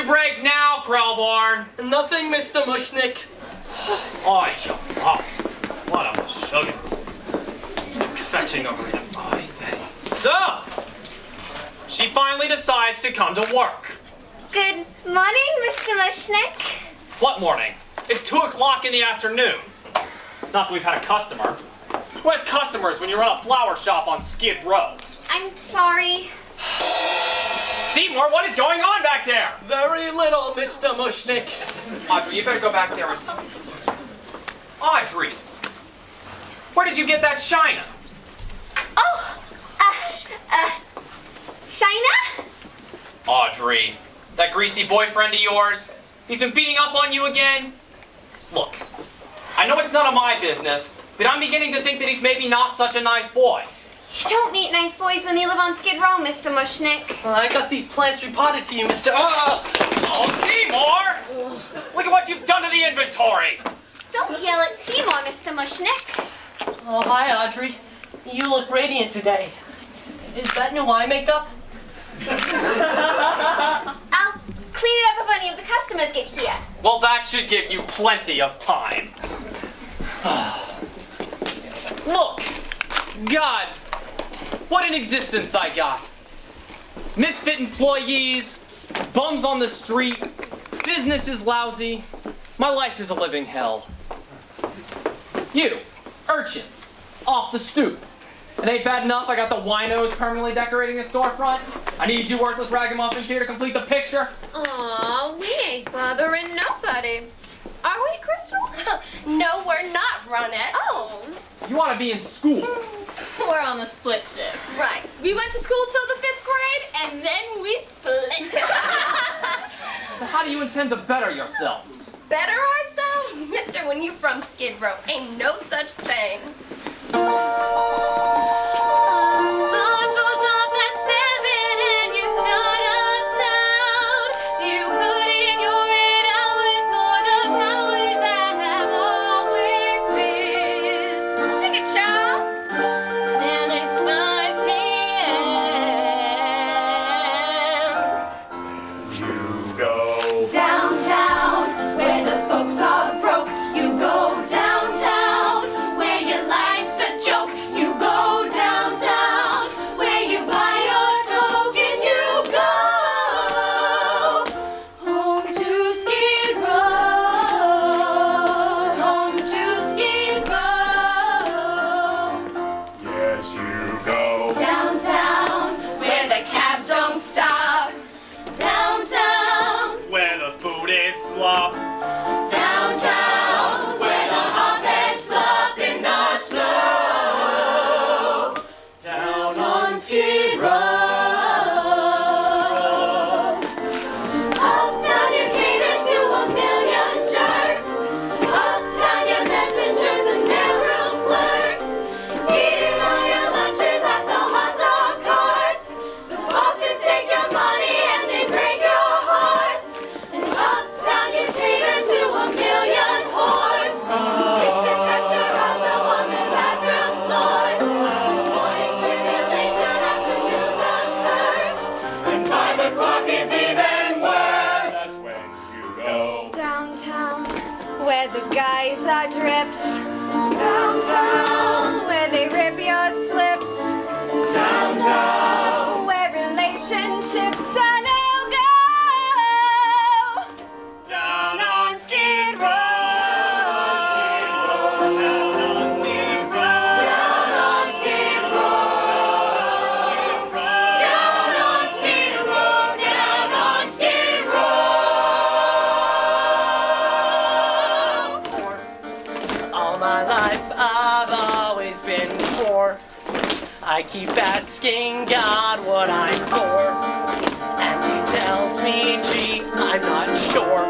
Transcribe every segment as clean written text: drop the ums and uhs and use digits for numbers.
you break now, Krellborn? Nothing, Mr. Mushnick. Oh, you hot. What a sugar. Fetching over here. So, she finally decides to come to work. Good morning, Mr. Mushnick. What morning? It's 2 o'clock in the afternoon. It's not that we've had a customer. Who has customers when you run a flower shop on Skid Row? I'm sorry. Seymour, what is going on back there? Very little, Mr. Mushnick. Audrey, you better go back there and see. Audrey, where did you get that china? Oh, China? Audrey, that greasy boyfriend of yours, he's been beating up on you again? Look, I know it's none of my business, but I'm beginning to think that he's maybe not such a nice boy. You don't meet nice boys when they live on Skid Row, Mr. Mushnick. I got these plants repotted for you, Mr. Oh, Seymour! Look at what you've done to the inventory! Don't yell at Seymour, Mr. Mushnick. Oh, hi, Audrey. You look radiant today. Is that new eye makeup? I'll clean it up if any of the customers get here. Well, that should give you plenty of time. Look! God! What an existence I got! Misfit employees, bums on the street, business is lousy, my life is a living hell. You, urchins, off the stoop. It ain't bad enough I got the winos permanently decorating the storefront. I need you worthless ragamuffins here to complete the picture. Aw, we ain't bothering nobody. Are we, Crystal? No, we're not, Ronette. Oh. You want to be in school. We're on the split shift. Right. We went to school till the 5th grade, and then we split. So how do you intend to better yourselves? Better ourselves? Mister, when you from Skid Row, ain't no such thing. Downtown, where the hotbeds flop in the snow. Down on Skid Row. Uptown, you cater to a million jerks. Uptown, your messengers and mailroom clerks. Eating all your lunches at the hot dog carts. The bosses take your money and they break your hearts. And uptown, you cater to a million whores. Disinfector also on the bathroom floors. Morning tribulation, afternoons a curse. And 5 o'clock is even worse. That's when you go. Downtown, where the guys are drips. Downtown, where they rip your slips. Downtown, Where relationships are no-go. Down on Skid Row. Down on Skid Row. down on Skid Row. Down on Skid Row. Down on Skid Row. All my life I've always been poor. I keep asking God what I'm for, and he tells me, gee, I'm not sure.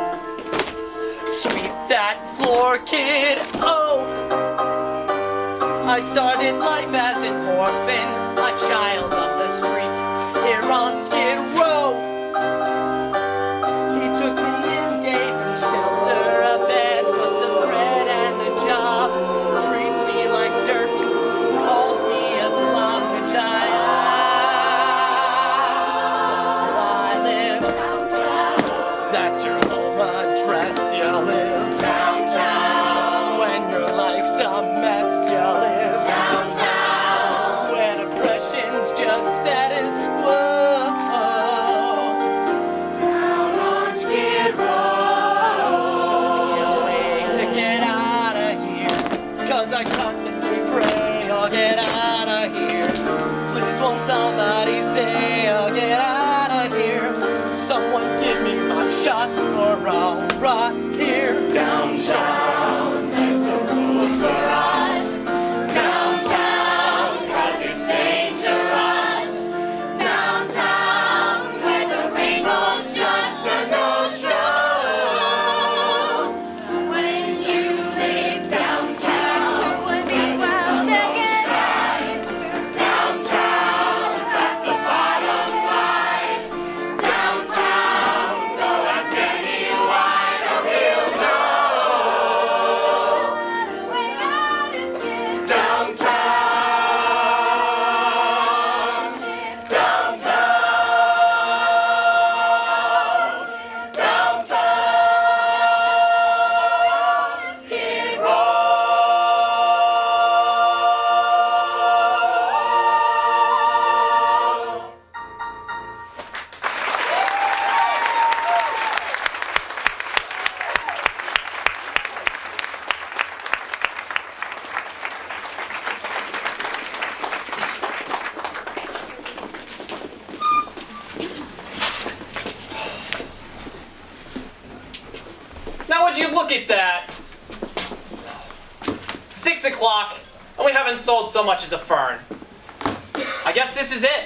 Sweep that floor, kid, oh. I started life as an orphan, a child of the street, here on Skid Row. He took me in, gave me shelter, a bed, crust of bread, and a job. Treats me like dirt, calls me a sloppy child. So I live some mess you live. Downtown, Where depression's just status quo. down on Skid Row. So show me a way to get out of here. Cause I constantly pray I'll get out of here. Please won't somebody say I'll get out of here. Someone give me my shot or I'll rot here. Downtown, there's no rules for us. Downtown, 'cause it's dangerous. Downtown, where the rainbow's just a no-show. When you live downtown, Sure would be swell to get downtown, that's the bottom line. Downtown, go ask any wine or he'll know. way out is good. Downtown, downtown, downtown, Skid Row. Now would you look at that? 6 o'clock, and we haven't sold so much as a fern. I guess this is it.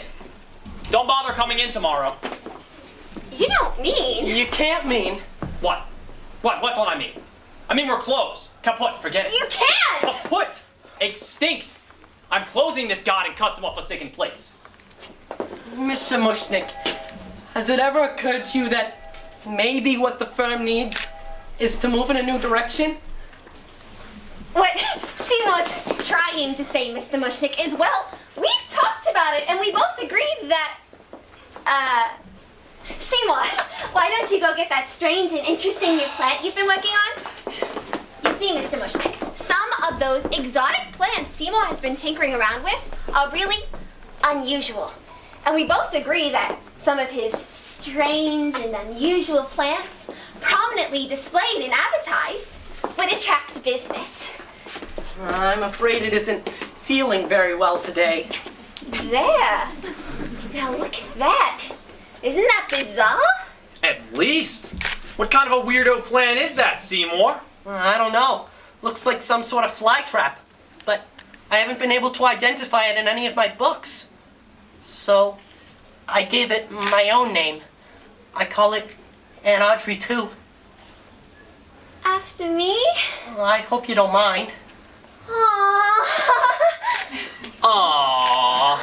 Don't bother coming in tomorrow. You don't mean. You can't mean. What? What don't I mean? I mean we're closed. Kaput, forget it. You can't! Kaput! Extinct! I'm closing this god and custom forsaken place. Mr. Mushnick, has it ever occurred to you that maybe what the firm needs is to move in a new direction? What Seymour's trying to say, Mr. Mushnick, is, well, we've talked about it and we both agreed that, Seymour, why don't you go get that strange and interesting new plant you've been working on? You see, Mr. Mushnick, some of those exotic plants Seymour has been tinkering around with are really unusual. And we both agree that some of his strange and unusual plants, prominently displayed and advertised, would attract business. I'm afraid it isn't feeling very well today. There. Now look at that. Isn't that bizarre? At least. What kind of a weirdo plan is that, Seymour? I don't know. Looks like some sort of fly trap. But I haven't been able to identify it in any of my books. So I gave it my own name. I call it Aunt Audrey 2. After me? Well, I hope you don't mind. Aww. Aww.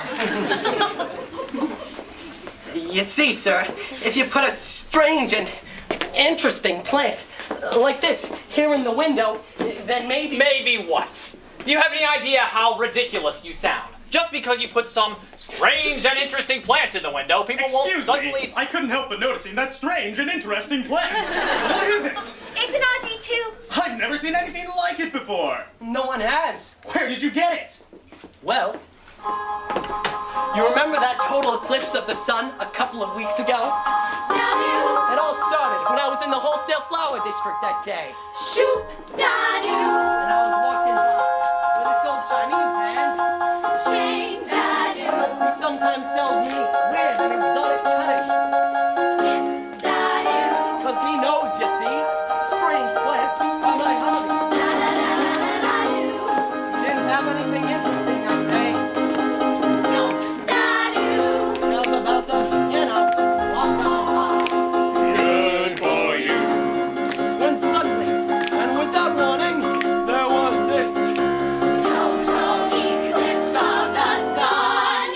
You see, sir, if you put a strange and interesting plant like this here in the window, then maybe... Maybe what? Do you have any idea how ridiculous you sound? Just because you put some strange and interesting plant in the window, people won't Excuse suddenly... me, I couldn't help but noticing that strange and interesting plant. What is it? It's an Audrey too. I've never seen anything like it before. No one has. Where did you get it? Well, you remember that total eclipse of the sun a couple of weeks ago? Down It all started when I was in the wholesale flower district that day. you shoot, down you And I was walking by where this old Chinese man, chain, down you he sometimes sells me weird and exotic cuttings. snip, down you Cause he knows, you see, strange plants are my hobby. da da da da da you He didn't have anything interesting that day. no, down you I was about to, walk on by. Good for you. When suddenly, and without warning, there was this. total eclipse of the sun.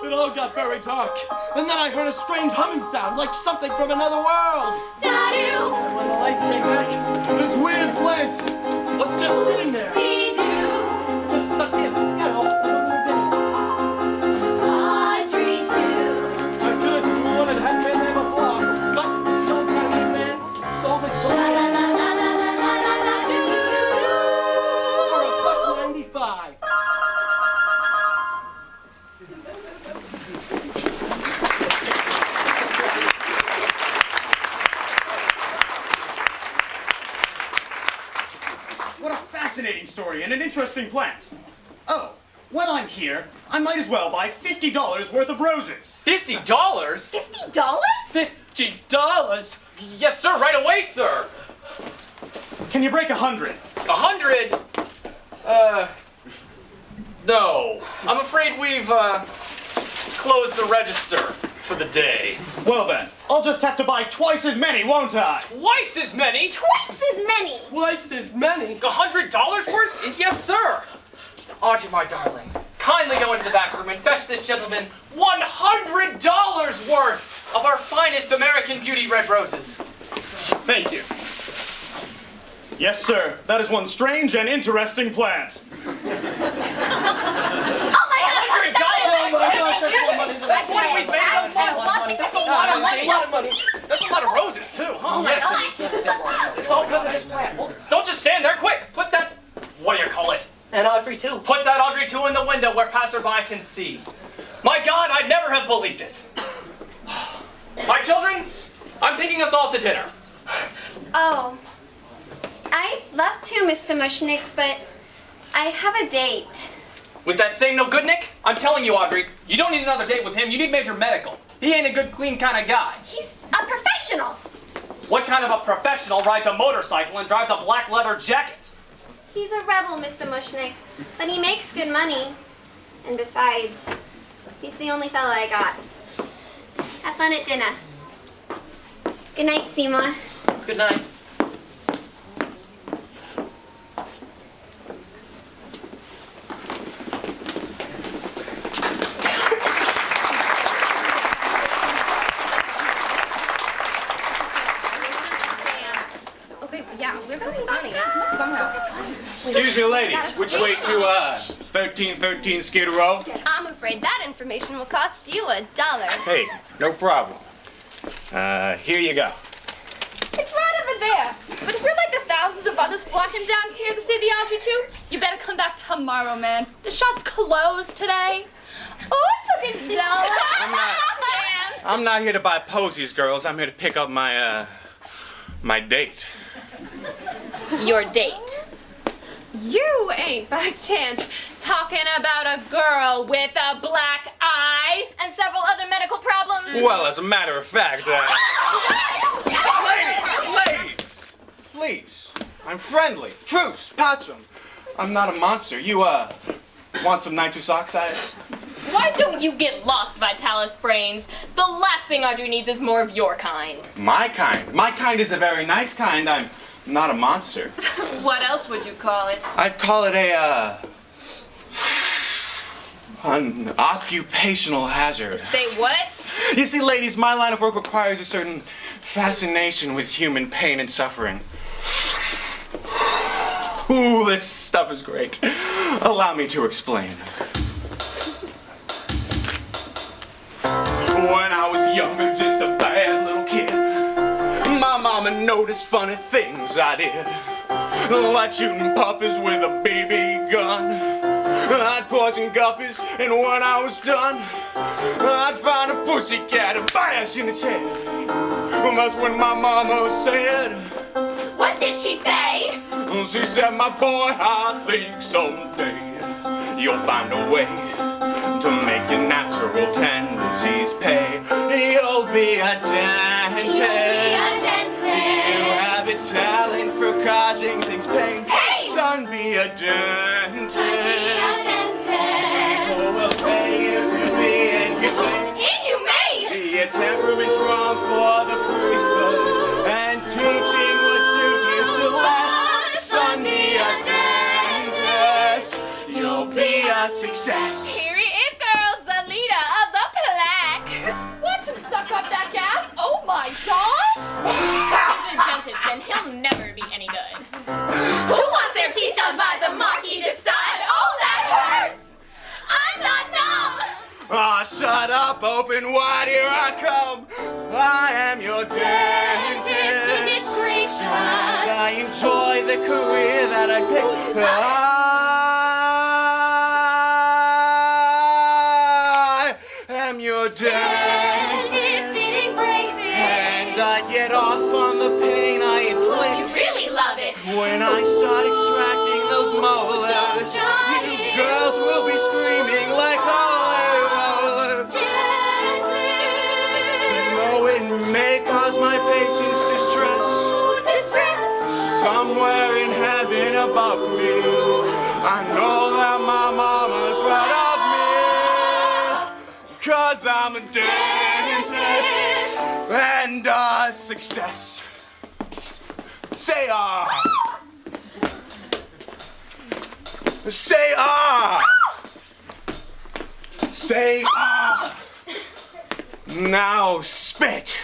It all got very dark, and then I heard a strange humming sound, like something from another world. Down you When the lights came back, this weird plant was just sitting there, see do just stuck in, among the Audrey too. I could have sworn it hadn't been there before, but the old Chinese man sold it Sha for la la la la la la la la do do do do What a fascinating story and an interesting plant. Oh, while I'm here, I might as well buy $50 worth of roses. $50? $50? $50? Yes, sir, right away, sir. Can you break 100? 100? No. I'm afraid we've, closed the register for the day. Well then, I'll just have to buy twice as many, won't I? Twice as many? Twice as many! Twice as many. $100 worth? Yes, sir. Audrey, my darling, kindly go into the back room and fetch this gentleman $100 worth of our finest American Beauty red roses. Thank you. Yes, sir. That is one strange and interesting plant. Oh my gosh! $100? Oh my gosh, that's more money than That's what we paid. Washing machine. That's a lot of roses, too, huh? Oh my gosh! It's all because of this plant. Don't just stand there, quick! Put that, what do you call it? And Audrey too. Put that Audrey 2 in the window where passerby can see. My God, I'd never have believed it. My children, I'm taking us all to dinner. Oh. I'd love to, Mr. Mushnick, but I have a date. With that same no good Nick, I'm telling you, Audrey, you don't need another date with him, you need Major Medical. He ain't a good, clean kind of guy. He's a professional. What kind of a professional rides a motorcycle and drives a black leather jacket? He's a rebel, Mr. Mushnick, but he makes good money. And besides, he's the only fellow I got. Have fun at dinner. Good night, Seymour. Good night. Excuse me, ladies. Which way to 1313 Skid Row? I'm afraid that information will cost you $1. Hey, no problem. Here you go. It's right over there. But if you're like the thousands of others flocking down here to see the Audrey too, you better come back tomorrow, man. The shop's closed today. Oh, I took his $1. I'm not here to buy posies, girls. I'm here to pick up my, my date. Your date. You ain't by chance talking about a girl with a black eye and several other medical problems? Well, as a matter of fact, ladies, please. I'm friendly. Truce, Patchum. I'm not a monster. You, want some nitrous oxide? Why don't you get lost, Vitalis Brains? The last thing Audrey needs is more of your kind. My kind? My kind is a very nice kind. I'm not a monster. What else would you call it? I'd call it an occupational hazard. Say what? You see, ladies, my line of work requires a certain fascination with human pain and suffering. Ooh, this stuff is great. Allow me to explain. When I was younger, just a bad little kid, my mama noticed funny things I did, like shooting puppies with a BB gun. I'd poison guppies, and when I was done, I'd find a pussycat and bash in its head. Well, that's when my mama said, What did she say? she said, my boy, I think someday you'll find a way to make your natural tendencies pay. You'll be a dentist. You have a talent for causing things pain. Hey! Son, be a dentist. dentist. Who will pay you to be inhumane? Inhumane! Your temperament's wrong for the priesthood, and teaching would suit you so less. Son, be a dentist. You'll be a success. Here he is, girls, the leader of the plaque. Want to suck up that gas? Oh my gosh! He's a dentist, and he'll never be any good. Who wants their teeth done by the Marquis de Sade? Oh, that hurts! I'm not numb! Ah, shut up, open wide, here I come. I am your dentist. Goodness gracious! I enjoy the career that I picked. I am your dentist. Fitting braces! And I get off on the pain I You inflict really love it! when I start extracting above me. I know that my mama's proud of me, 'cause I'm a dentist and a success. Say ah. Say ah. Say ah. Now spit.